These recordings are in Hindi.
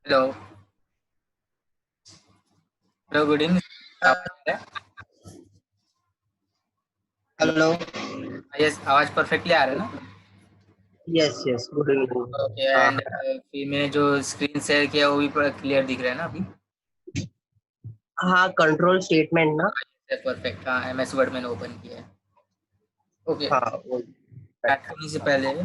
हेलो। Hello, good evening. आवाज आ रहा है? हेलो। हेलो। यस, आवाज परफेक्टली आ रहा है ना? Yes yes, good evening. Okay. हाँ एंड फिर मैंने जो स्क्रीन शेयर किया वो भी पूरा क्लियर दिख रहा है ना अभी? हाँ, कंट्रोल स्टेटमेंट ना। परफेक्ट। हाँ, एमएस वर्ड मैंने ओपन किया है। ओके। हाँ वो स्टार्ट करने से पहले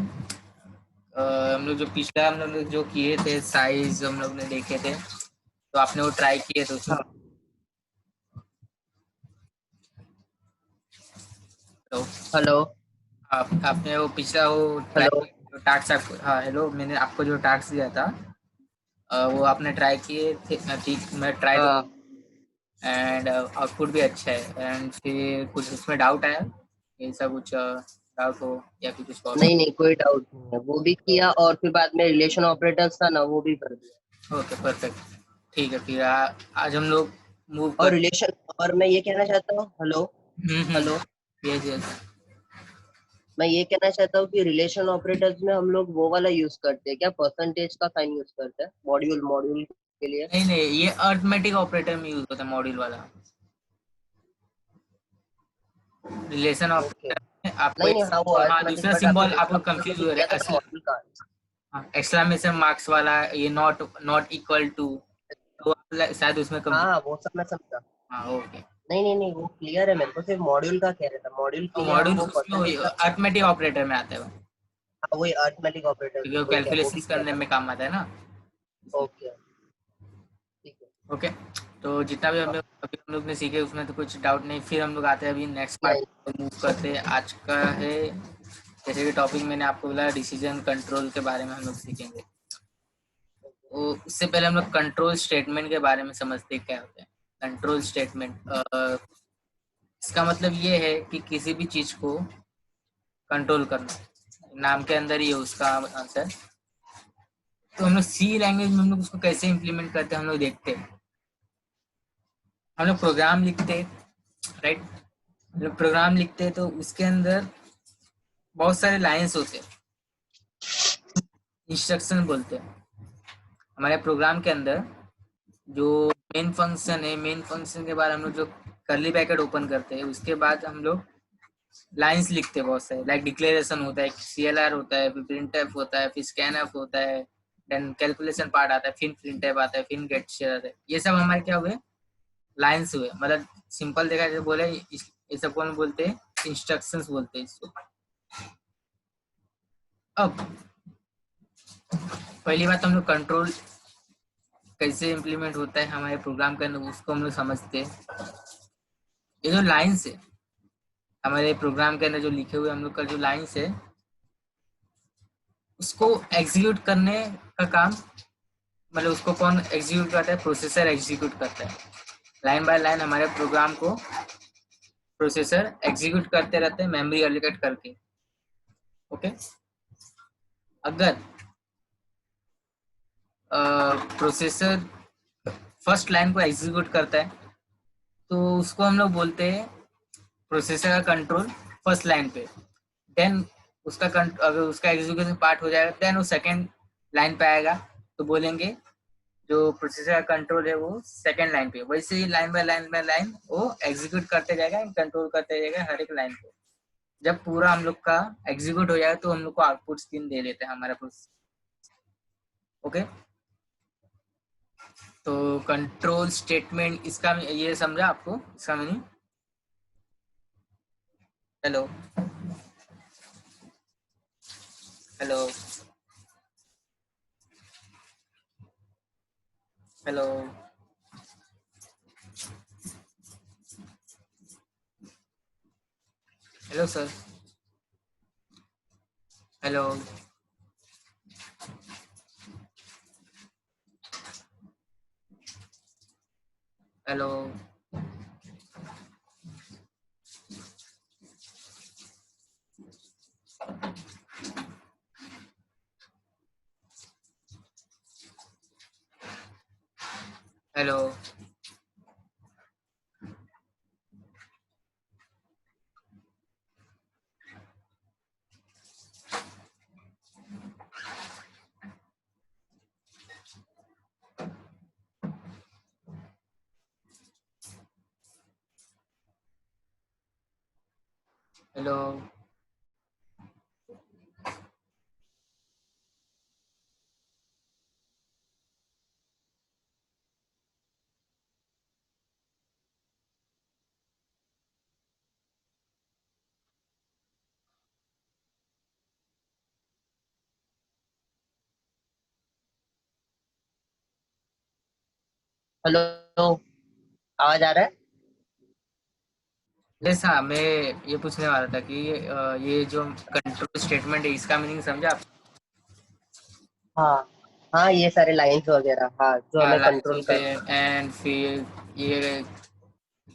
हम लोग जो पिछला हम लोग जो किए थे साइज हम लोग ने देखे थे, तो आपने वो ट्राई किए थे उसमें? हाँ। तो हेलो। आपने वो पिछला वो ट्राई हेलो। किया जो टास्क आपको, हाँ हेलो, मैंने आपको जो टास्क दिया था वो आपने ट्राई किए थे? ठीक, मैं ट्राई तो हाँ। एंड आउटपुट भी अच्छा है। एंड फिर कुछ उसमें डाउट आया, ऐसा कुछ डाउट हो या फिर कुछ प्रॉब्लम? नहीं नहीं, कोई डाउट नहीं है, वो भी किया और फिर बाद में रिलेशन ऑपरेटर्स था ना, वो भी कर दिया। Okay, perfect. ठीक है, फिर आज हम लोग मूव और कर। रिलेशन, और मैं ये कहना चाहता हूँ। हेलो। हेलो। Yes yes. मैं ये कहना चाहता हूँ कि रिलेशन ऑपरेटर्स में हम लोग वो वाला यूज करते हैं क्या, परसेंटेज का साइन यूज करते हैं मॉड्यूल मॉड्यूल के लिए। नहीं नहीं, ये अर्थमेटिक ऑपरेटर में यूज होता है मॉड्यूल वाला। Relation okay. ऑपरेटर में आपको नहीं एक नहीं, हाँ वो सिंबल, हाँ अर्थमेटिक, दूसरा बट सिंबल आपने आपको जिसका मतलब कंफ्यूज अभी हो किया रहा था है। ना मॉड्यूल का। हाँ, एक्सक्लेमेशन मार्क्स वाला, ये नॉट नॉट इक्वल टू, तो शायद उसमें हाँ कंफ्यूज। हाँ, वो सब मैं समझा। हाँ, ओके। नहीं नहीं नहीं, वो क्लियर है मेरे को, सिर्फ मॉड्यूल का कह रहा था, मॉड्यूल के तो लिए हम मॉड्यूल वो उसमें परसेंटेज का। अर्थमेटिक ऑपरेटर में आता है वो, हाँ वही अर्थमेटिक ऑपरेटर क्योंकि में वो वही क्या, वो भी कैलकुलेशंस किया करने था। में काम आता है ना, इसलिए। ओके। ठीक है। ओके। तो जितना भी हम हाँ। लोग अभी हम लोग ने सीखे उसमें तो कुछ डाउट नहीं। फिर हम लोग आते हैं अभी नेक्स्ट पार्ट नहीं। पर मूव करते हैं। आज का है, जैसे कि टॉपिक मैंने आपको बोला, डिसीजन कंट्रोल के बारे में हम लोग सीखेंगे। वो उससे पहले हम लोग कंट्रोल स्टेटमेंट के बारे में समझते हैं क्या होता है। कंट्रोल स्टेटमेंट इसका मतलब ये है कि किसी भी चीज को कंट्रोल करना, नाम के अंदर ही है उसका आंसर। तो हम लोग सी लैंग्वेज में हम लोग उसको कैसे इम्प्लीमेंट करते हैं हम लोग देखते हैं। हम लोग प्रोग्राम लिखते हैं, राइट? हम लोग प्रोग्राम लिखते हैं तो उसके अंदर बहुत सारे लाइंस होते हैं, इंस्ट्रक्शन बोलते हैं। हमारे प्रोग्राम के अंदर जो मेन फंक्शन है, मेन फंक्शन के बाद हम लोग जो करली ब्रैकेट ओपन करते हैं उसके बाद हम लोग लाइंस लिखते हैं बहुत सारे। लाइक डिक्लेरेशन होता है, CLR होता है, फिर प्रिंट एफ होता है, फिर स्कैन एफ होता है, देन कैलकुलेशन पार्ट आता है, फिर प्रिंट एफ आता है, फिर गेट शेयर आता है। ये सब हमारे क्या हुए, लाइन्स हुए। मतलब सिंपल देखा जाए बोले ये सब कौन बोलते हैं, इंस्ट्रक्शंस बोलते हैं इसको। अब पहली बात हम लोग कंट्रोल कैसे इम्प्लीमेंट होता है हमारे प्रोग्राम के अंदर उसको हम लोग समझते हैं। ये जो लाइन्स है हमारे प्रोग्राम के अंदर जो लिखे हुए हम लोग का जो लाइन्स है, उसको एग्जीक्यूट करने का काम, मतलब उसको कौन एग्जीक्यूट करता है, प्रोसेसर एग्जीक्यूट करता है। लाइन बाय लाइन हमारे प्रोग्राम को प्रोसेसर एग्जीक्यूट करते रहते हैं, मेमोरी एलोकेट करके। ओके। अगर प्रोसेसर फर्स्ट लाइन को एग्जीक्यूट करता है तो उसको हम लोग बोलते हैं प्रोसेसर का कंट्रोल फर्स्ट लाइन पे। देन अगर उसका एग्जीक्यूशन पार्ट हो जाएगा देन वो सेकेंड लाइन पे आएगा, तो बोलेंगे जो प्रोसेसर का कंट्रोल है वो सेकेंड लाइन पे। वैसे ही लाइन बाय लाइन वो एग्जीक्यूट करते जाएगा, कंट्रोल करते जाएगा हर एक लाइन को। जब पूरा हम लोग का एग्जीक्यूट हो जाएगा तो हम लोग को आउटपुट स्क्रीन दे देता है हमारा प्रोसेसर। ओके। तो कंट्रोल स्टेटमेंट इसका ये समझा आपको इसका meaning? Hello. Hello. Hello. Hello sir. Hello. Hello. Hello. Hello. Hello, आवाज आ रहा है? यस हाँ, मैं ये पूछने वाला था कि ये जो कंट्रोल स्टेटमेंट है इसका मीनिंग समझा आप? हाँ हाँ, ये सारे लाइंस वगैरह, हाँ, जो हाँ, हमें लाइन्स कंट्रोल होते करते हैं एंड फिर ये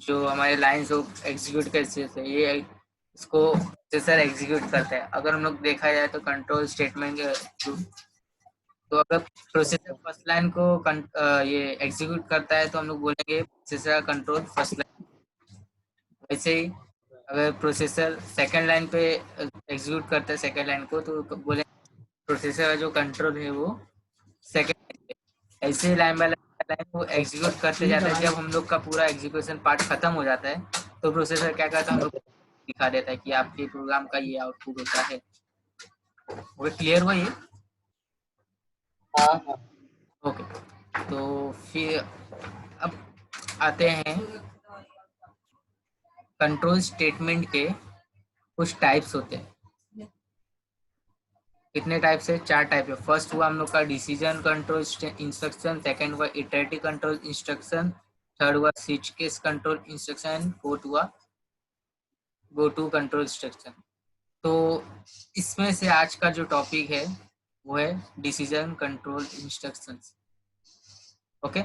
जो हमारे लाइन्स हो एग्जीक्यूट कैसे से ये इसको प्रोसेसर एग्जीक्यूट करता है। अगर हम लोग देखा जाए तो कंट्रोल स्टेटमेंट के थ्रू, तो अगर प्रोसेसर हैं। फर्स्ट लाइन को ये एग्जीक्यूट करता है तो हम लोग बोलेंगे प्रोसेसर का कंट्रोल फर्स्ट लाइन। वैसे ही अगर प्रोसेसर सेकंड लाइन पे एग्जीक्यूट करता है सेकंड लाइन को तो बोलेंगे प्रोसेसर का जो कंट्रोल है वो सेकंड लाइन पे। ऐसे ही लाइन बाय लाइन वो एग्जीक्यूट करते जाता है। जब हम लोग का पूरा एग्जीक्यूशन पार्ट खत्म हो जाता है तो प्रोसेसर क्या करता है, हम लोग दिखा देता है कि आपके प्रोग्राम का ये आउटपुट होता है। वो क्लियर हुआ ये? हाँ हाँ। ओके, तो फिर अब आते हैं कंट्रोल स्टेटमेंट के कुछ टाइप्स होते हैं। कितने टाइप से? 4 टाइप है। फर्स्ट हुआ हम लोग का डिसीजन कंट्रोल इंस्ट्रक्शन, सेकंड हुआ इटरेटिव कंट्रोल इंस्ट्रक्शन, थर्ड हुआ switch case control instruction, fourth हुआ गो टू कंट्रोल इंस्ट्रक्शन। तो इसमें से आज का जो टॉपिक है वो है डिसीजन कंट्रोल इंस्ट्रक्शंस। ओके,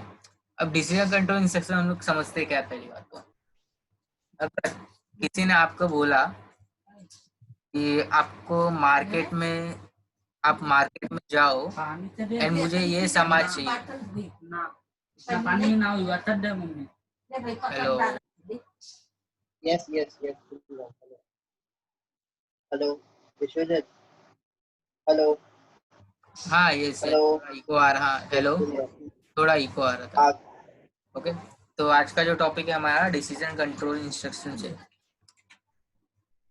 अब डिसीजन कंट्रोल इंस्ट्रक्शन हम लोग समझते क्या है? पहली बात तो अगर किसी ने आपको बोला कि आपको मार्केट में, आप मार्केट में जाओ एंड मुझे ये सामान चाहिए। Hello. Yes yes yes. Hello Vishwajeet. Hello. हाँ ये से हेलो। थोड़ा इको आ रहा। यस हेलो, सुन रहा हूँ। थोड़ा इको आ रहा था। आप। ओके, तो आज का जो टॉपिक है हमारा डिसीजन कंट्रोल इंस्ट्रक्शन है।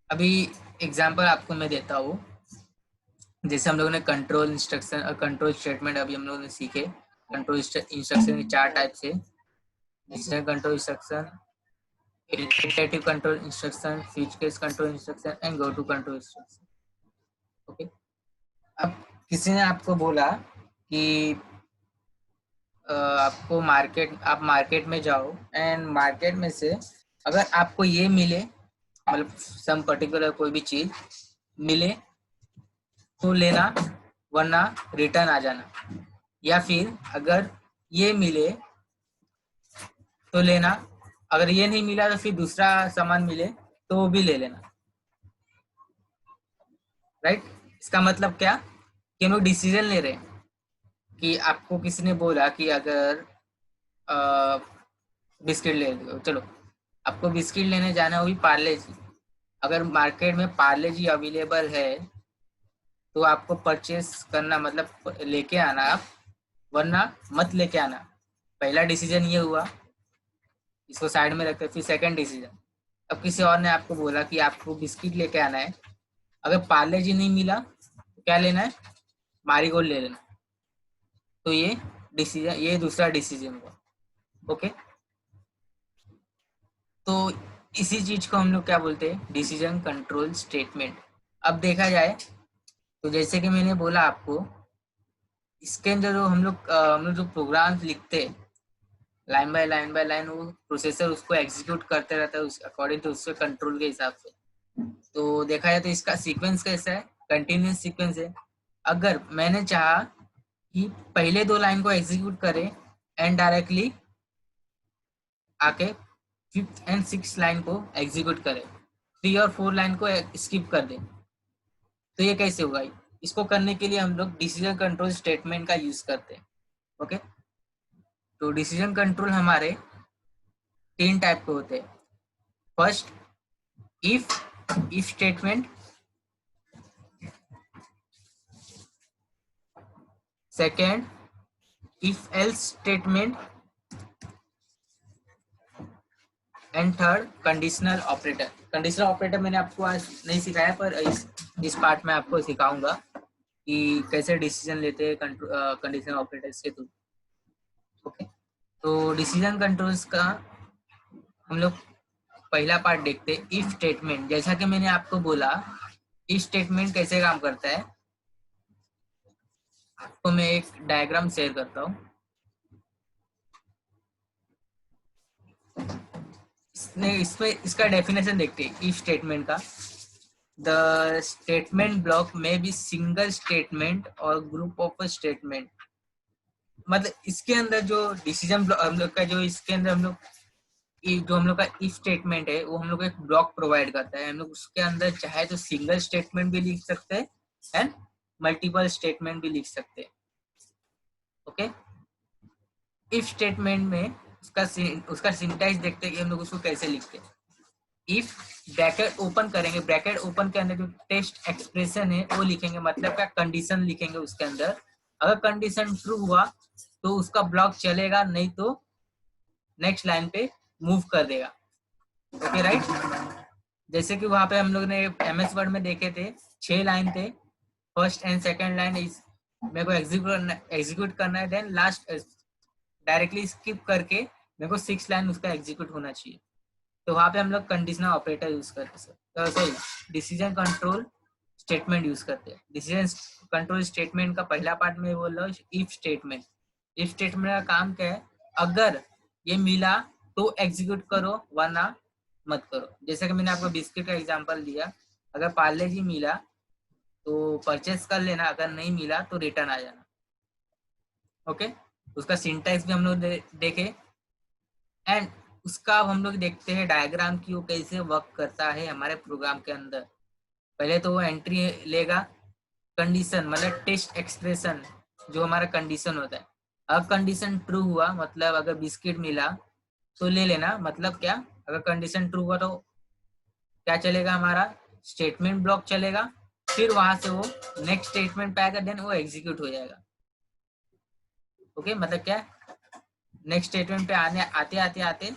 अभी एग्जांपल आपको मैं देता हूँ। जैसे हम लोगों ने कंट्रोल इंस्ट्रक्शन और कंट्रोल स्टेटमेंट अभी हम लोगों ने सीखे। कंट्रोल इंस्ट्रक्शन के 4 टाइप से: decision control instruction, iterative control instruction, switch case control instruction and go to control instruction. Okay, अब किसी ने आपको बोला कि आपको आप मार्केट में जाओ एंड मार्केट में से अगर आपको ये मिले, मतलब सम पर्टिकुलर कोई भी चीज मिले तो लेना, वरना रिटर्न आ जाना। या फिर अगर ये मिले तो लेना, अगर ये नहीं मिला तो फिर दूसरा सामान मिले तो वो भी ले लेना। राइट? इसका मतलब क्या कि हम लोग डिसीजन ले रहे हैं कि आपको किसी ने बोला कि अगर बिस्किट ले लो, चलो आपको बिस्किट लेने जाना है, वो भी पार्ले जी। अगर मार्केट में पार्ले जी अवेलेबल है तो आपको परचेस करना, मतलब लेके आना आप, वरना मत लेके आना। पहला डिसीजन ये हुआ, इसको साइड में रखते। फिर सेकंड डिसीजन, अब किसी और ने आपको बोला कि आपको बिस्किट लेके आना है, अगर पार्ले जी नहीं मिला तो क्या लेना है? मारीगोल्ड ले लेना। तो ये डिसीजन, ये दूसरा डिसीजन हुआ। ओके, तो इसी चीज को हम लोग क्या बोलते हैं? Decision control statement. अब देखा जाए तो जैसे कि मैंने बोला आपको, इसके अंदर जो हम लोग जो प्रोग्राम लिखते हैं line by line by line, वो प्रोसेसर उसको एग्जीक्यूट करते रहता है उस अकॉर्डिंग टू उसके कंट्रोल के हिसाब से। तो देखा जाए तो इसका सीक्वेंस कैसा है? कंटिन्यूस सीक्वेंस है। अगर मैंने चाहा कि पहले 2 लाइन को एग्जीक्यूट करे एंड डायरेक्टली आके फिफ्थ एंड सिक्स लाइन को एग्जीक्यूट करे, 3 और 4 लाइन को स्किप कर दे, तो ये कैसे होगा? इसको करने के लिए हम लोग डिसीजन कंट्रोल स्टेटमेंट का यूज करते हैं। ओके, तो डिसीजन कंट्रोल हमारे 3 टाइप के होते हैं। First, if statement. Second, if else statement. And third, conditional operator. Conditional operator मैंने आपको आज नहीं सिखाया, पर इस पार्ट में आपको सिखाऊंगा कि कैसे डिसीजन लेते हैं कंडीशनल ऑपरेटर्स के थ्रू। ओके, तो डिसीजन कंट्रोल्स का हम लोग पहला पार्ट देखते हैं, इफ स्टेटमेंट। जैसा कि मैंने आपको बोला, इफ स्टेटमेंट कैसे काम करता है, आपको मैं एक डायग्राम शेयर करता हूँ। इसमें इसका डेफिनेशन देखते हैं इफ स्टेटमेंट का। द स्टेटमेंट ब्लॉक में बी सिंगल स्टेटमेंट और ग्रुप ऑफ स्टेटमेंट। मतलब इसके अंदर जो डिसीजन हम लोग का, जो इसके अंदर हम लोग का इफ स्टेटमेंट है, वो हम लोग को एक ब्लॉक प्रोवाइड करता है। हम लोग उसके अंदर चाहे तो सिंगल स्टेटमेंट भी लिख सकते हैं एंड मल्टीपल स्टेटमेंट भी लिख सकते हैं। ओके, इफ स्टेटमेंट में उसका सिंटैक्स देखते हैं कि हम लोग उसको कैसे लिखते हैं। इफ ब्रैकेट ओपन करेंगे, ब्रैकेट ओपन के अंदर जो टेस्ट एक्सप्रेशन है वो लिखेंगे, मतलब क्या कंडीशन लिखेंगे उसके अंदर। अगर कंडीशन ट्रू हुआ तो उसका ब्लॉक चलेगा, नहीं तो नेक्स्ट लाइन पे मूव कर देगा। Okay right. जैसे कि वहां पे हम लोग ने MS वर्ड में देखे थे, 6 लाइन थे। First and second line is मेरे को एग्जीक्यूट करना है, देन लास्ट डायरेक्टली स्किप करके मेरे को 6 लाइन उसका एग्जीक्यूट होना चाहिए। तो वहां पे हम लोग कंडीशनल ऑपरेटर यूज करते हैं, sorry decision control statement use करते हैं। डिसीजन कंट्रोल स्टेटमेंट का पहला पार्ट में बोल रहा हूँ, इफ स्टेटमेंट। इफ स्टेटमेंट का काम क्या है, अगर ये मिला तो एग्जीक्यूट करो, वरना मत करो। जैसे कि मैंने आपको बिस्किट का एग्जांपल दिया, अगर पार्ले जी मिला तो परचेस कर लेना, अगर नहीं मिला तो रिटर्न आ जाना। ओके, उसका सिंटैक्स भी हम लोग देखे एंड उसका अब हम लोग देखते हैं डायग्राम की वो कैसे वर्क करता है हमारे प्रोग्राम के अंदर। पहले तो वो एंट्री लेगा कंडीशन, मतलब टेस्ट एक्सप्रेशन, जो हमारा कंडीशन होता है। अब कंडीशन ट्रू हुआ, मतलब अगर बिस्किट मिला तो ले लेना, मतलब क्या, अगर कंडीशन ट्रू हुआ तो क्या चलेगा, हमारा स्टेटमेंट ब्लॉक चलेगा। फिर वहां से वो नेक्स्ट स्टेटमेंट पे आएगा, देन वो एग्जीक्यूट हो जाएगा। ओके, मतलब क्या, नेक्स्ट स्टेटमेंट पे आने आते आते आते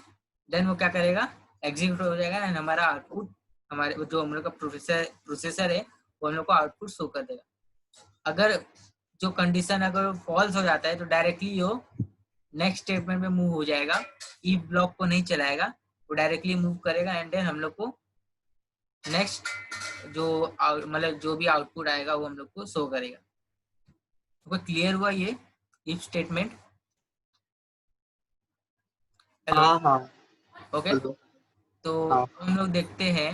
देन वो क्या करेगा, एग्जीक्यूट हो जाएगा एंड हमारा आउटपुट, हमारे जो हम लोग का प्रोसेसर है वो हम लोग को आउटपुट शो कर देगा। अगर जो कंडीशन अगर फॉल्स हो जाता है तो डायरेक्टली वो नेक्स्ट स्टेटमेंट में मूव हो जाएगा, इफ ब्लॉक को नहीं चलाएगा, वो डायरेक्टली मूव करेगा एंड देन हम लोग को नेक्स्ट जो मतलब जो भी आउटपुट आएगा वो हम लोग को शो करेगा। तो क्लियर हुआ ये इफ स्टेटमेंट? हेलो। हाँ हाँ। Okay, hello. तो हाँ हम लोग देखते हैं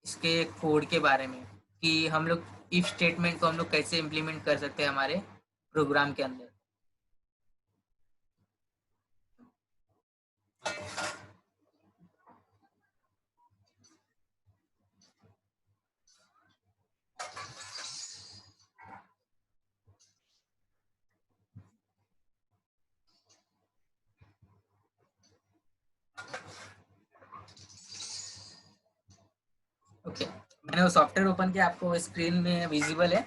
इसके कोड के बारे में कि हम लोग इफ स्टेटमेंट को हम लोग कैसे इम्प्लीमेंट कर सकते हैं हमारे प्रोग्राम के अंदर। ओके, मैंने वो सॉफ्टवेयर ओपन किया, आपको स्क्रीन में विजिबल है?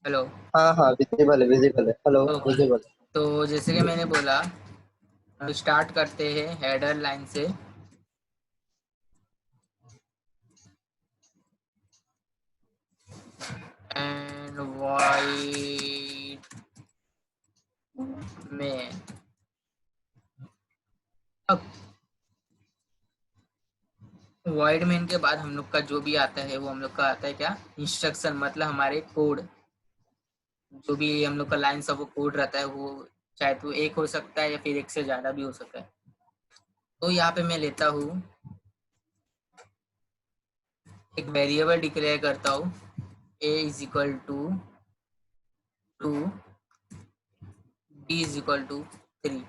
हेलो। हाँ हाँ, विजिबल है, विजिबल है। Hello, okay, visible. तो जैसे कि मैंने बोला, स्टार्ट करते हैं हेडर लाइन से। एंड वाइड में अब वाइड मेन के बाद हम लोग का जो भी आता है वो हम लोग का आता है क्या, इंस्ट्रक्शन, मतलब हमारे कोड। जो भी हम लोग का लाइन्स ऑफ कोड रहता है वो चाहे तो एक हो सकता है या फिर एक से ज्यादा भी हो सकता है। तो यहाँ पे मैं लेता हूँ, एक वेरिएबल डिक्लेयर करता हूँ, a is equal to 2, b is equal to 3,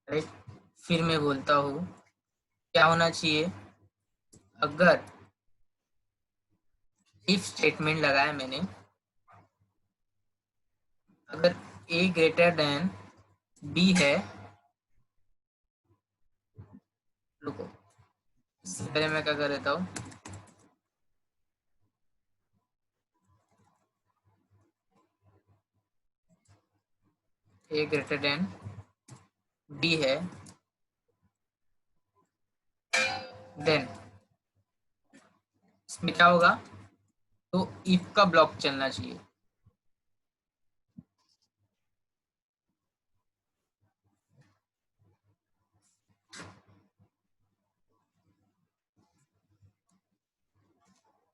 right. फिर मैं बोलता हूँ क्या होना चाहिए, अगर इफ स्टेटमेंट लगाया मैंने, अगर a ग्रेटर देन b है, रुको इससे पहले मैं क्या कर देता हूँ, a ग्रेटर देन डी है, देन इसमें क्या होगा, तो इफ का ब्लॉक चलना चाहिए।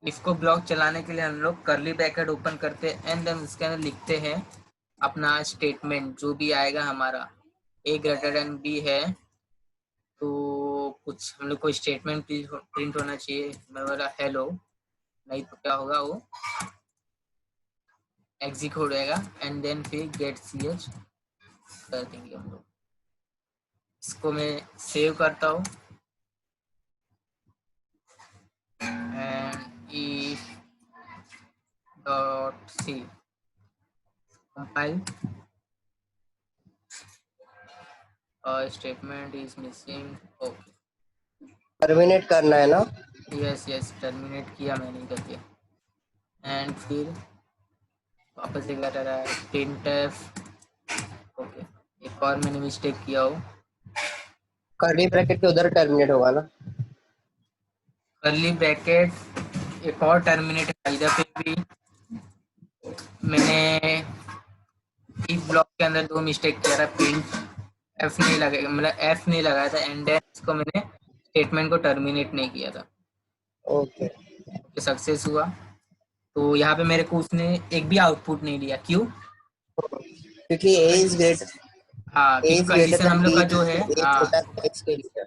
इफ को ब्लॉक चलाने के लिए हम लोग करली ब्रैकेट ओपन करते हैं एंड देन उसके अंदर लिखते हैं अपना स्टेटमेंट जो भी आएगा हमारा। ए ग्रेटर देन बी है तो कुछ हम लोग को स्टेटमेंट प्रिंट होना चाहिए। मैं बोला हेलो, नहीं तो क्या होगा, वो एग्जीक्यूट हो जाएगा एंड देन फिर गेट सी एच कर देंगे हम लोग। इसको मैं सेव करता हूँ and if dot C compile statement is missing. Okay, terminate करना है ना? यस यस, टर्मिनेट किया मैंने कर दिया एंड फिर वापस एक आ रहा है printf। ओके, एक और मैंने मिस्टेक किया हो, कर्ली ब्रैकेट के उधर टर्मिनेट होगा ना? कर्ली ब्रैकेट एक और टर्मिनेट है इधर पे भी। मैंने इफ ब्लॉक के अंदर दो मिस्टेक किया था, प्रिंट एफ नहीं लगा, मतलब एफ नहीं लगाया था एंड देन इसको मैंने स्टेटमेंट को टर्मिनेट नहीं किया था। ओके। सक्सेस हुआ, तो यहाँ पे मेरे को उसने एक भी आउटपुट नहीं दिया। क्यों? क्योंकि ए इज ग्रेट, हाँ, ए क्योंकि इज ग्रेटर कंडीशन देन हम लोग बी, का जो है, ए हाँ, छोटा है एक्स के लिए।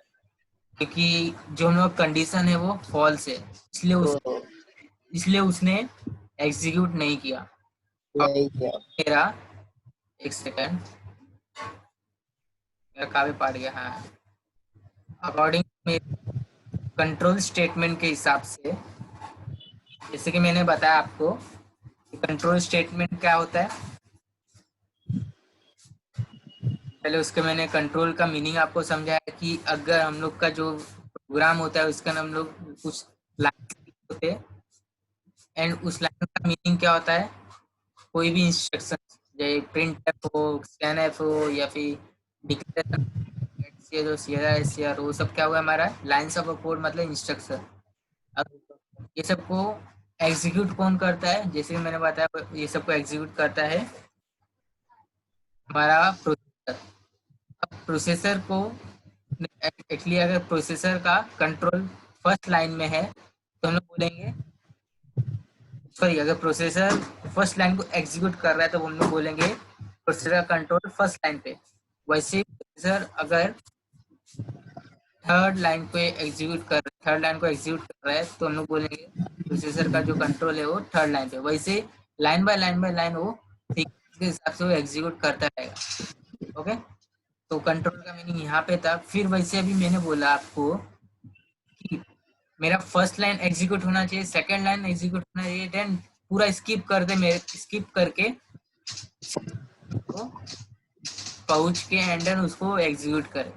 क्योंकि जो हम लोग कंडीशन है वो फॉल्स है, इसलिए उसने एग्जीक्यूट नहीं किया। और नहीं किया। मेरा एक सेकेंड, मेरा काफी पार गया। हाँ, अकॉर्डिंग कंट्रोल स्टेटमेंट के हिसाब से, जैसे कि मैंने बताया आपको कंट्रोल स्टेटमेंट क्या होता है, पहले उसके मैंने कंट्रोल का मीनिंग आपको समझाया कि अगर हम लोग का जो प्रोग्राम होता है उसका हम लोग कुछ लाइन होते हैं एंड उस लाइन का मीनिंग क्या होता है, कोई भी इंस्ट्रक्शन जैसे प्रिंट एफ हो, स्कैन एफ हो या फिर डिक्लेरेशन सीआर वो सब क्या हुआ हमारा लाइन्स ऑफ कोड मतलब इंस्ट्रक्शन। अब ये सबको एग्जीक्यूट कौन करता है, जैसे कि मैंने बताया ये सबको एग्जीक्यूट करता है हमारा प्रोसेसर। अब प्रोसेसर को एक्चुअली अगर प्रोसेसर का कंट्रोल फर्स्ट लाइन में है तो हम लोग बोलेंगे, सॉरी, अगर प्रोसेसर फर्स्ट लाइन को एग्जीक्यूट कर रहा है तो हम लोग बोलेंगे प्रोसेसर का कंट्रोल फर्स्ट लाइन पे। वैसे प्रोसेसर अगर थर्ड लाइन को एग्जीक्यूट कर रहा है तो हम लोग बोलेंगे प्रोसेसर का जो कंट्रोल है वो थर्ड लाइन पे। वैसे लाइन बाय लाइन वो सीक्वेंस के हिसाब से वो एग्जीक्यूट करता रहेगा। ओके, तो कंट्रोल का मीनिंग यहाँ पे था। फिर वैसे अभी मैंने बोला आपको कि मेरा फर्स्ट लाइन एग्जीक्यूट होना चाहिए, सेकंड लाइन एग्जीक्यूट होना चाहिए, देन पूरा स्किप कर दे, मेरे स्किप करके तो पहुंच के एंड देन उसको एग्जीक्यूट करे।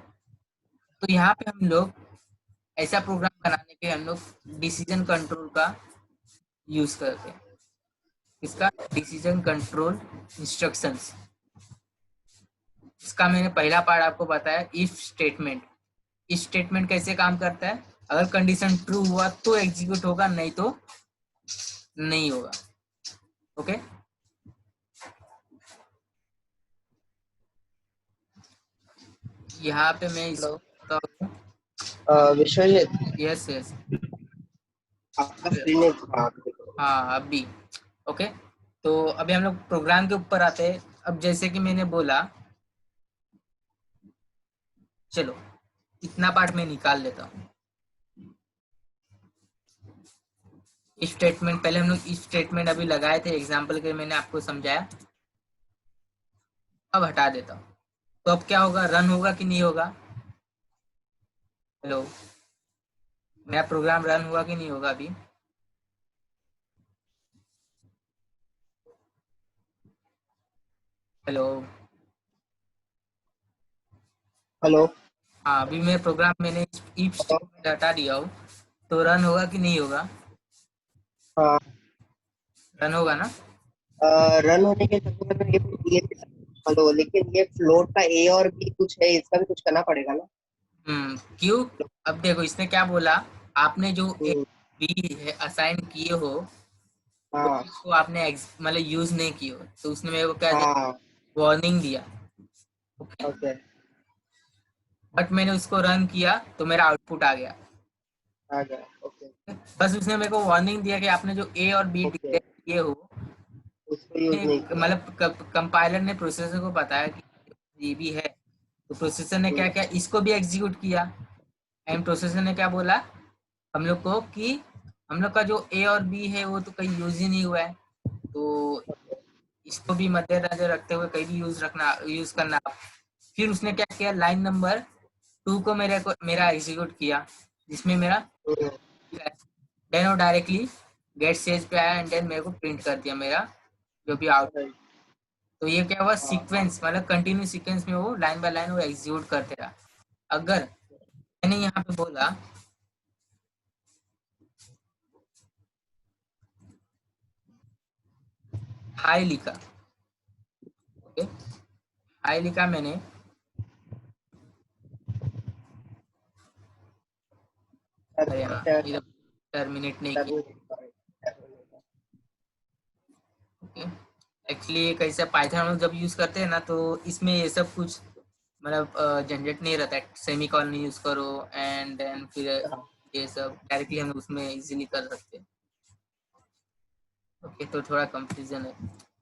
तो यहाँ पे हम लोग ऐसा प्रोग्राम बनाने के हम लोग डिसीजन कंट्रोल का यूज करते हैं। इसका डिसीजन कंट्रोल इंस्ट्रक्शंस, इसका मैंने पहला पार्ट आपको बताया इफ स्टेटमेंट। इफ स्टेटमेंट कैसे काम करता है, अगर कंडीशन ट्रू हुआ तो एग्जीक्यूट होगा, नहीं तो नहीं होगा। ओके, यहाँ पे मैं हेलो इसको, विश्वजीत, यस यस, आपका स्क्रीन है? हाँ अभी ओके। तो अभी हम लोग प्रोग्राम के ऊपर आते हैं। अब जैसे कि मैंने बोला, चलो इतना पार्ट मैं निकाल लेता हूँ। इफ स्टेटमेंट पहले हम लोग इफ स्टेटमेंट अभी लगाए थे एग्जाम्पल के, मैंने आपको समझाया। अब हटा देता हूँ, तो अब क्या होगा, रन होगा कि नहीं होगा? हेलो, मेरा प्रोग्राम रन हुआ कि नहीं होगा अभी? Hello, hello. हाँ, अभी मेरा प्रोग्राम मैंने इफ स्टेटमेंट हटा दिया हो तो रन होगा कि नहीं होगा? हाँ, रन होगा ना? रन होने के चक्कर में ये हेलो, लेकिन ये फ्लोट का ए और बी कुछ है, इसका भी कुछ करना पड़ेगा ना? क्यों? अब देखो इसने क्या बोला, आपने जो ए हम्म, बी है असाइन किए हो, वो हाँ उसको आपने मतलब यूज नहीं किए हो, तो उसने मेरे को क्या दिया, हाँ। वार्निंग दिया। ओके, ओके बट मैंने उसको रन किया तो मेरा आउटपुट आ गया। आ गया। ओके बस उसने मेरे को वार्निंग दिया कि आपने जो ए और बी ओके, डिक्लेयर किए हो, उसको यूज नहीं किया। मतलब कंपाइलर ने प्रोसेसर को बताया कि ये भी है, तो प्रोसेसर ने क्या हम्म, किया, इसको भी एग्जीक्यूट किया। एंड प्रोसेसर ने क्या बोला हम लोग को कि हम लोग का जो ए और बी है वो तो कहीं यूज ही नहीं हुआ है, तो इसको भी मद्देनजर रखते हुए कहीं भी यूज करना। फिर उसने क्या किया, लाइन नंबर 2 को मेरा एग्जीक्यूट किया, जिसमें मेरा हम्म, देन वो डायरेक्टली गेट स्टेज पे आया एंड देन मेरे को प्रिंट कर दिया मेरा जो भी आउट। right, तो ये क्या हुआ, हाँ सीक्वेंस मतलब कंटिन्यू सीक्वेंस में वो लाइन बाय लाइन वो एग्जीक्यूट करते रहा। अगर मैंने यहाँ पे बोला हाई लिखा, ओके, हाई लिखा मैंने, अरे हाँ ये टर्मिनेट नहीं किया। ओके, एक्चुअली कैसे पाइथन हम लोग जब यूज करते हैं ना, तो इसमें ये सब कुछ मतलब झंझट नहीं रहता है, सेमी कॉलन यूज करो एंड देन फिर ये सब डायरेक्टली हम उसमें इजीली कर सकते हैं। ओके, तो थोड़ा कंफ्यूजन है।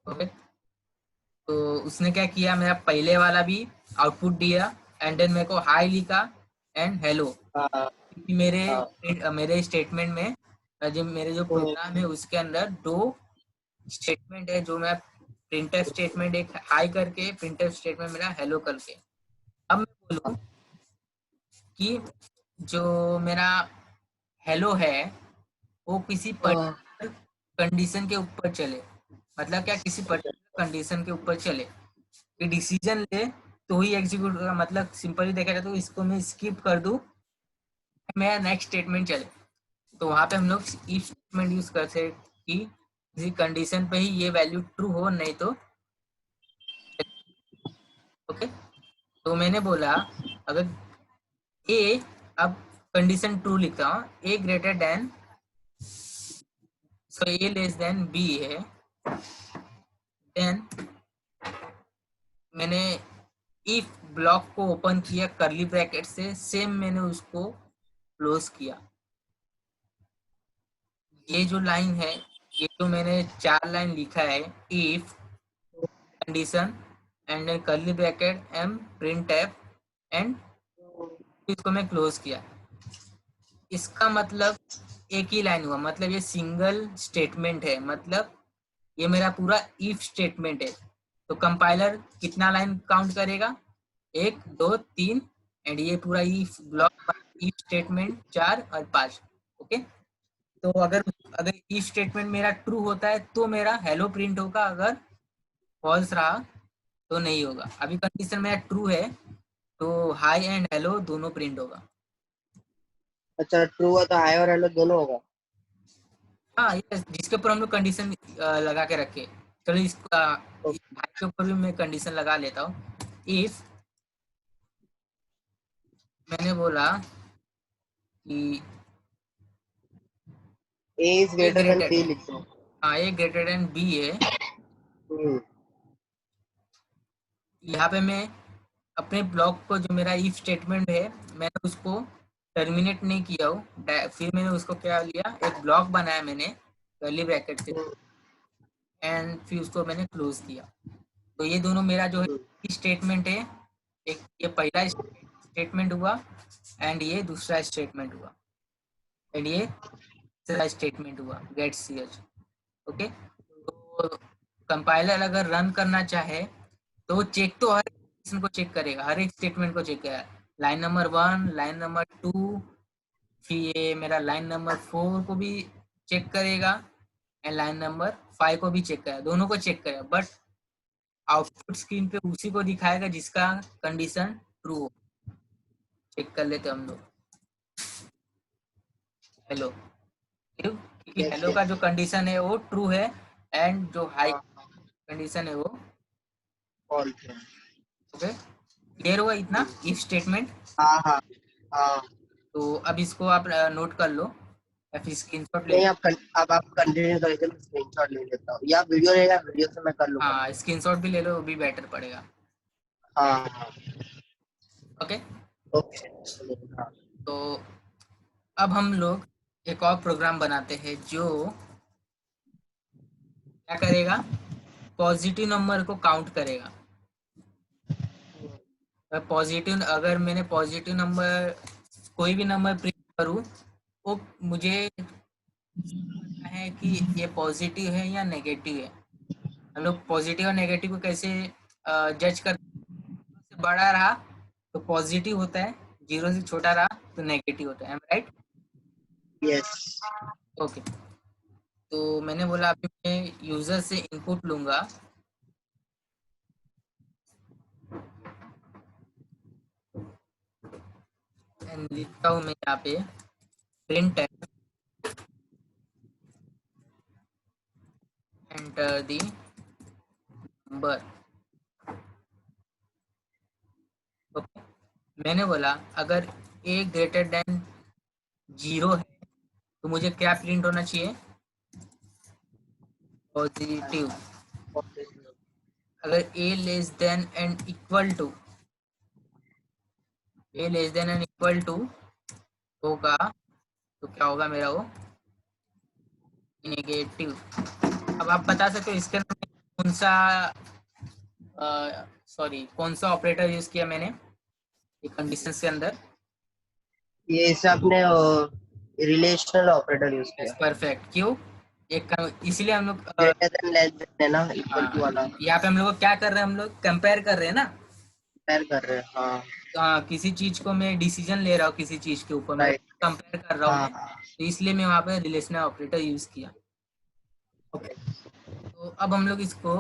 ओके, तो उसने क्या किया, मेरा पहले वाला भी आउटपुट दिया एंड देन मेरे को हाई लिखा एंड हेलो, हाँ क्योंकि हाँ। मेरे स्टेटमेंट में जो मेरे जो हम्म, प्रोग्राम है उसके अंदर दो स्टेटमेंट है, जो मैं प्रिंटफ स्टेटमेंट एक हाई करके, प्रिंटफ स्टेटमेंट मेरा हेलो करके। अब मैं बोलूँ कि जो मेरा हेलो है वो किसी हाँ, पर्टिकुलर कंडीशन के ऊपर चले, मतलब क्या किसी पर्टिकुलर कंडीशन के ऊपर चले कि डिसीजन ले तो ही एग्जीक्यूट होगा, मतलब सिंपली देखा जाए तो इसको मैं स्किप कर दूं, मेरा नेक्स्ट स्टेटमेंट चले, तो वहां पे हम लोग इफ स्टेटमेंट यूज करते हैं कि किसी कंडीशन पे ही ये वैल्यू ट्रू हो, नहीं तो। ओके, तो मैंने बोला अगर ए, अब कंडीशन ट्रू लिखता हूँ, ए ग्रेटर देन, सो ए लेस देन बी है, देन मैंने इफ ब्लॉक को ओपन किया करली ब्रैकेट से, सेम मैंने उसको क्लोज किया। ये जो लाइन है, ये जो मैंने 4 लाइन लिखा है, if condition and then curly bracket M print F and, इसको मैं क्लोज किया। इसका मतलब एक ही लाइन हुआ, मतलब ये सिंगल स्टेटमेंट है, मतलब ये मेरा पूरा इफ स्टेटमेंट है। तो कंपाइलर कितना लाइन काउंट करेगा, 1 2 3, एंड ये पूरा इफ ब्लॉक, इफ स्टेटमेंट 4 और 5। ओके, तो अगर अगर इफ स्टेटमेंट मेरा ट्रू होता है तो मेरा हेलो प्रिंट होगा, अगर फॉल्स रहा तो नहीं होगा। अभी कंडीशन मेरा ट्रू है तो हाई एंड हेलो दोनों प्रिंट होगा। अच्छा, ट्रू है तो हाई और हेलो दोनों होगा। हाँ ये जिसके ऊपर हम लोग कंडीशन लगा के रखे, चलो इसका हाई के ऊपर भी मैं कंडीशन लगा लेता हूँ। इफ मैंने बोला कि a is a greater than greater b then, लिख दो। हाँ ए ग्रेटर देन बी है, हम्म, यहाँ पे मैं अपने ब्लॉक को, जो मेरा इफ स्टेटमेंट है, मैंने उसको टर्मिनेट नहीं किया हूँ, फिर मैंने उसको क्या लिया, एक ब्लॉक बनाया मैंने कर्ली ब्रैकेट से हम्म, एंड फिर उसको मैंने क्लोज किया। तो ये दोनों मेरा जो हम्म, है स्टेटमेंट है, एक ये पहला स्टेटमेंट हुआ एंड ये दूसरा स्टेटमेंट हुआ एंड ये तीसरा स्टेटमेंट हुआ गेट ch। ओके, तो कंपाइलर अगर रन करना चाहे तो चेक तो हर एक को चेक करेगा, हर एक स्टेटमेंट को चेक करेगा, लाइन नंबर 1, लाइन नंबर 2, फिर ये मेरा लाइन नंबर 4 को भी चेक करेगा एंड लाइन नंबर 5 को भी चेक करेगा, दोनों को चेक करेगा, बट आउटपुट स्क्रीन पे उसी को दिखाएगा जिसका कंडीशन ट्रू हो। चेक कर लेते हम लोग, हेलो, क्योंकि यस हेलो का यस। जो कंडीशन है वो ट्रू है एंड जो हाई हाँ कंडीशन है वो फॉल्स है। ओके, क्लियर हुआ इतना इफ स्टेटमेंट? हाँ हाँ हाँ। तो अब इसको आप नोट कर लो या फिर स्क्रीनशॉट ले नहीं, लो। अब आप कंटिन्यू करेंगे, मैं स्क्रीनशॉट ले लेता हूँ, या वीडियो रहेगा, वीडियो से मैं कर लूंगा। हाँ, स्क्रीनशॉट भी ले लो, वो भी बेटर पड़ेगा। हाँ हाँ। Okay, okay. हाँ। तो अब हम लोग एक और प्रोग्राम बनाते हैं जो क्या करेगा, पॉजिटिव नंबर को काउंट करेगा। पॉजिटिव, अगर मैंने पॉजिटिव नंबर कोई भी नंबर प्रिंट करूँ, वो मुझे पता है कि ये पॉजिटिव है या नेगेटिव है। हम लोग पॉजिटिव और नेगेटिव को कैसे जज कर, से बड़ा रहा तो पॉजिटिव होता है, जीरो से छोटा रहा तो नेगेटिव होता है, राइट? यस। ओके, तो मैंने बोला अभी मैं यूजर से इनपुट लूंगा। एंड लिखता हूँ मैं यहाँ पे print enter the number. Okay, मैंने बोला अगर ए ग्रेटर देन जीरो है तो मुझे क्या प्रिंट होना चाहिए, पॉजिटिव। अगर a less than and equal to, a less than and equal to होगा तो क्या होगा मेरा वो, नेगेटिव। अब आप बता सकते हो इसके अंदर कौन सा, सॉरी कौन सा ऑपरेटर यूज किया मैंने ये कंडीशंस के अंदर? ये इसे आपने रिलेशनल ऑपरेटर यूज यस, किया। परफेक्ट। क्यों? एक इसीलिए हम लोग ग्रेटर देन लेस देन है ना, इक्वल टू वाला यहाँ पे हम लोग क्या कर रहे हैं, हम लोग कंपेयर कर रहे हैं ना। कंपेयर कर रहे हैं। हाँ। किसी चीज को मैं डिसीजन ले रहा हूँ, किसी चीज के ऊपर मैं राइट। कंपेयर कर रहा हूँ हाँ मैं, हाँ। तो इसलिए मैं वहाँ पे रिलेशनल ऑपरेटर यूज किया। ओके, तो अब हम लोग इसको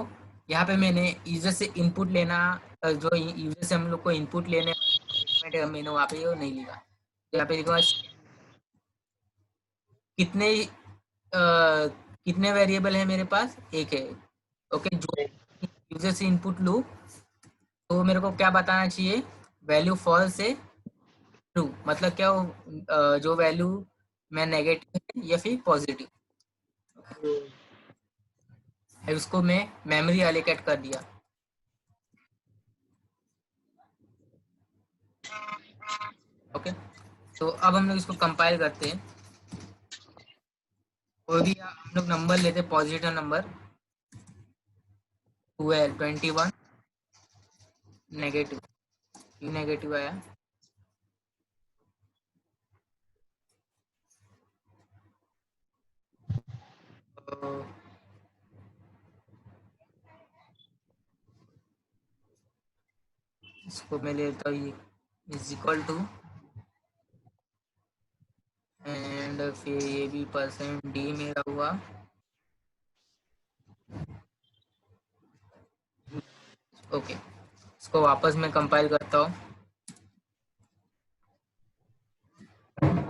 यहाँ पे मैंने यूजर से इनपुट लेना, जो यूजर से हम लोग को इनपुट लेने स्टेटमेंट है मैंने वहाँ पे वो नहीं लिखा। तो यहाँ पे लिखा कितने कितने वेरिएबल है मेरे पास, एक है। ओके, जो यूजर से इनपुट लूँ तो मेरे को क्या बताना चाहिए, वैल्यू फॉल्स है ट्रू, मतलब क्या वो, जो वैल्यू मैं नेगेटिव है या फिर पॉजिटिव है उसको मैं मेमोरी एलोकेट कर दिया। ओके, तो अब हम लोग इसको कंपाइल करते हैं। कोई भी हम लोग नंबर लेते हैं, पॉजिटिव नंबर 12 21, नेगेटिव, क्यों नेगेटिव आया, तो इसको मैं लेता हूँ इज इक्वल टू, एंड फिर ये भी परसेंट डी मेरा हुआ। ओके, इसको वापस मैं कंपाइल करता हूँ,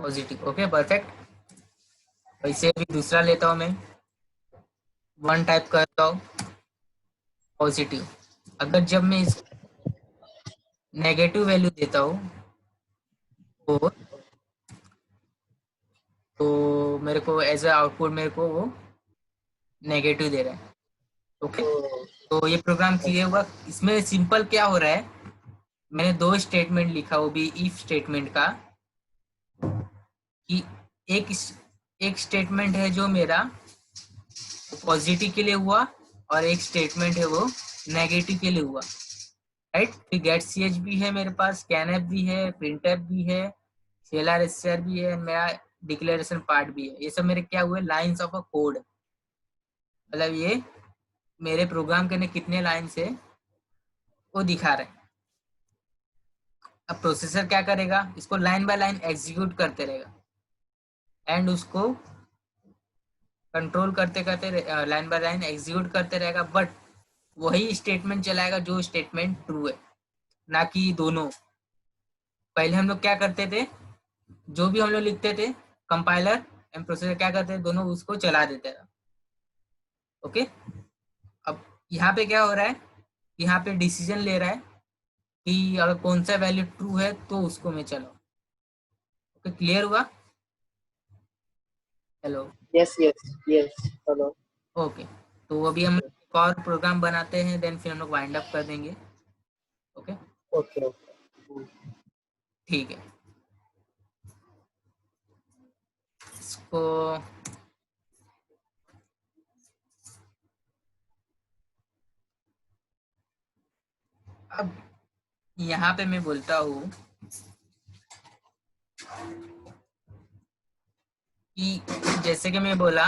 पॉजिटिव। Okay, perfect. वैसे भी दूसरा लेता हूँ मैं, वन टाइप करता हूँ, पॉजिटिव। अगर जब मैं इस नेगेटिव वैल्यू देता हूँ तो मेरे को एज अ आउटपुट मेरे को वो नेगेटिव दे रहा है। ओके, तो ये प्रोग्राम क्लियर हुआ। इसमें सिंपल क्या हो रहा है, मैंने दो स्टेटमेंट लिखा, वो भी इफ स्टेटमेंट का, कि एक एक स्टेटमेंट है जो मेरा पॉजिटिव के लिए हुआ और एक स्टेटमेंट है वो नेगेटिव के लिए हुआ, राइट? फिर गेट सी एच भी है मेरे पास, स्कैन एफ भी है, प्रिंट एफ भी है, सीएलआर एससीआर भी है, मेरा डिक्लेरेशन पार्ट भी है। ये सब मेरे क्या हुए, लाइंस ऑफ अ कोड, मतलब ये मेरे प्रोग्राम के ने कितने लाइन से वो दिखा रहे हैं। अब प्रोसेसर क्या करेगा, इसको लाइन बाय लाइन एग्जीक्यूट करते रहेगा एंड उसको कंट्रोल करते करते लाइन बाय लाइन एग्जीक्यूट करते रहेगा, बट वही स्टेटमेंट चलाएगा जो स्टेटमेंट ट्रू है, ना कि दोनों। पहले हम लोग क्या करते थे, जो भी हम लोग लिखते थे, कंपाइलर एंड प्रोसेसर क्या करते थे, दोनों उसको चला देते थे। ओके, अब यहाँ पे क्या हो रहा है, यहाँ पे डिसीजन ले रहा है कि अगर कौन सा वैल्यू ट्रू है तो उसको में चलाओ। ओके, क्लियर हुआ? Hello? Yes yes yes, hello. Okay, तो अभी हम एक और प्रोग्राम बनाते हैं, देन फिर हम लोग वाइंड अप कर देंगे। Okay, okay okay. ठीक है। इसको अब यहाँ पे मैं बोलता हूँ कि जैसे कि मैं बोला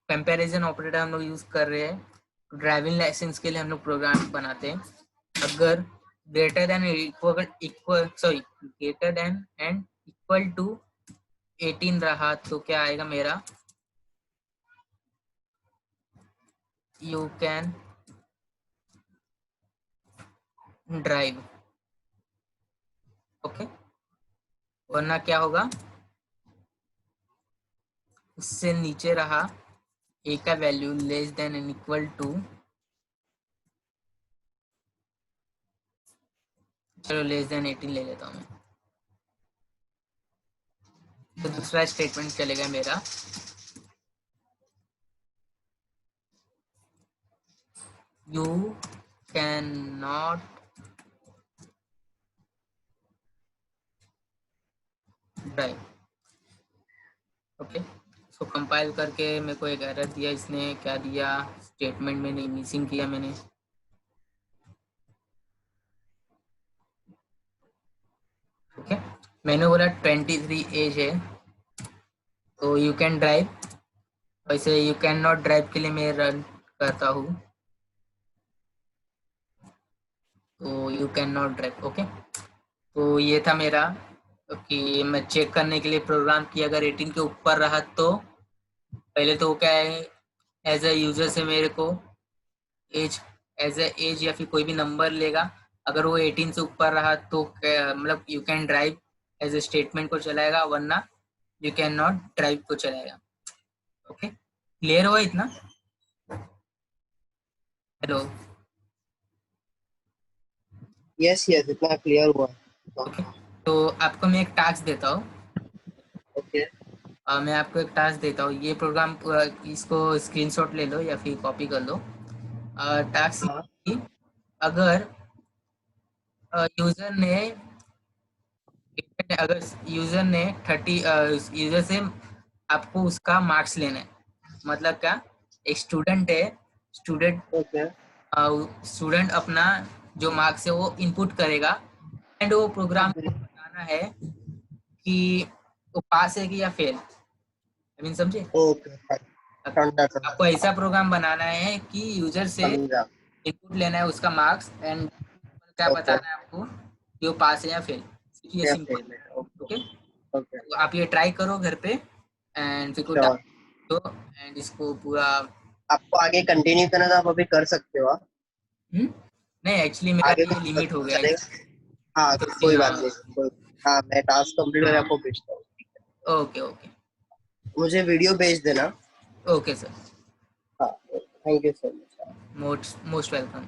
कंपैरिजन ऑपरेटर हम लोग यूज कर रहे हैं। ड्राइविंग लाइसेंस के लिए हम लोग प्रोग्राम बनाते हैं। अगर greater than equal sorry greater than and equal to 18 रहा तो क्या आएगा मेरा, यू कैन ड्राइव। ओके, वरना क्या होगा, उससे नीचे रहा ए का value less than and equal to, चलो लेस देन 18 ले लेता हूँ मैं। तो दूसरा स्टेटमेंट चलेगा मेरा, you can not drive. Okay, so compile करके मेरे को एक एरर दिया इसने, क्या दिया, स्टेटमेंट में नहीं मिसिंग किया मैंने। ओके, मैंने बोला 23 एज है तो यू कैन ड्राइव, वैसे यू कैन नॉट ड्राइव के लिए मैं रन करता हूँ, तो you can not drive. Okay, तो ये था मेरा कि मैं चेक करने के लिए प्रोग्राम की, अगर 18 के ऊपर रहा तो पहले तो क्या है, एज ए यूजर से मेरे को एज एज या फिर कोई भी नंबर लेगा। अगर वो 18 से ऊपर रहा तो मतलब you can drive as a statement को चलाएगा, वरना यू कैन नॉट ड्राइव को चलाएगा। ओके, क्लियर हुआ इतना? हेलो? यस यस, इतना क्लियर हुआ। ओके, तो आपको मैं एक टास्क देता हूँ। ओके। मैं आपको एक टास्क देता हूँ, ये प्रोग्राम इसको स्क्रीनशॉट ले लो या फिर कॉपी कर लो। टास्क, हाँ। अगर यूजर ने अगर यूजर ने 30 यूजर से आपको उसका मार्क्स लेना है, मतलब क्या, एक स्टूडेंट है, स्टूडेंट ओके स्टूडेंट अपना जो मार्क्स है वो इनपुट करेगा, एंड वो प्रोग्राम ओके को बताना है कि वो पास है कि या फेल। आई मीन समझे? ओके। समझा समझा। आपको ऐसा प्रोग्राम बनाना है कि यूजर से समझा। इनपुट लेना है उसका मार्क्स, एंड क्या ओके। बताना है आपको कि वो पास है या फेल। ये या सिंपल। फेल है, ओके। Okay, okay. तो आप ये ट्राई करो घर पे, एंड फिर को श्योर। दो, एंड इसको पूरा। आपको आगे कंटिन्यू करना तो आप अभी कर सकते हो, हाँ? नहीं, एक्चुअली मेरा आगे ये लिमिट हो कुछ गया चलेगा? हाँ तो है। कोई बात हाँ नहीं, कोई। हाँ, मैं टास्क कंप्लीट करके हाँ, आपको भेजता हूँ। ओके ओके मुझे वीडियो भेज देना। ओके सर, हाँ, thank you so much. Most most welcome.